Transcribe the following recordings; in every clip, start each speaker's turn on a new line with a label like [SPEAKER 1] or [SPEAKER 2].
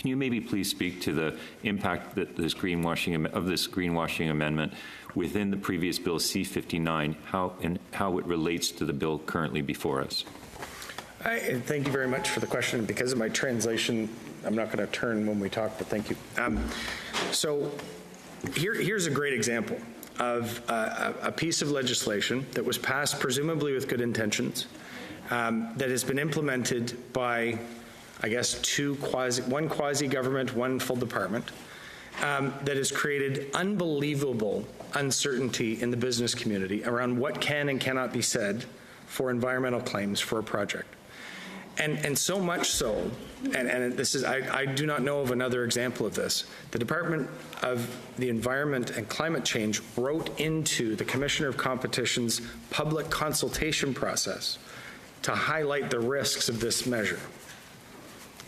[SPEAKER 1] Can you maybe please speak to the impact that this greenwashing amendment within the previous bill C-59, how it relates to the bill currently before us?
[SPEAKER 2] Thank you very much for the question. Because of my translation, I'm not going to turn when we talk, but thank you. So here's a great example of a piece of legislation that was passed presumably with good intentions, that has been implemented by, I guess, one quasi-government, one full department, that has created unbelievable uncertainty in the business community around what can and cannot be said for environmental claims for a project. And so much so, and this is, I do not know of another example of this, the Department of the Environment and Climate Change wrote into the Commissioner of Competition's public consultation process to highlight the risks of this measure,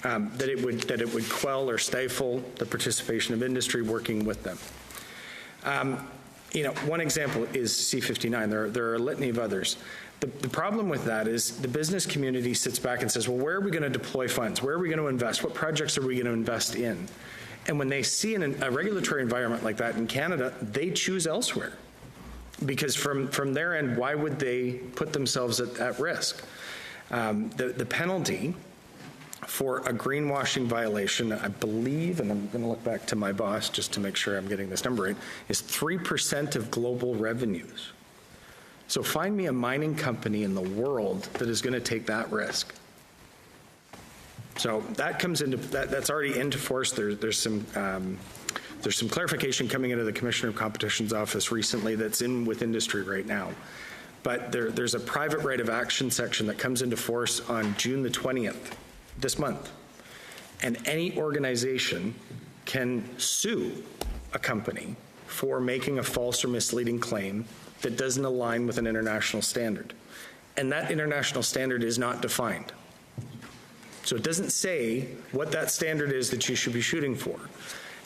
[SPEAKER 2] that it would quell or stifle the participation of industry working with them. One example is C-59. There are a litany of others. The problem with that is the business community sits back and says, well, where are we going to deploy funds? Where are we going to invest? What projects are we going to invest in? And when they see a regulatory environment like that in Canada, they choose elsewhere. Because from their end, why would they put themselves at risk? The penalty for a greenwashing violation, I believe, and I'm going to look back to my boss just to make sure I'm getting this number right, is 3% of global revenues. So find me a mining company in the world that is going to take that risk. So that comes into that's already into force. There's some clarification coming into the Commissioner of Competition's office recently that's in with industry right now. But there's a private right of action section that comes into force on June the 20th, this month. And any organization can sue a company for making a false or misleading claim that doesn't align with an international standard. And that international standard is not defined. So it doesn't say what that standard is that you should be shooting for.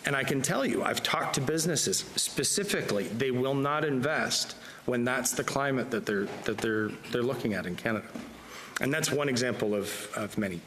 [SPEAKER 2] And I can tell you, I've talked to businesses specifically, they will not invest when that's the climate that they're looking at in Canada. And that's one example of many.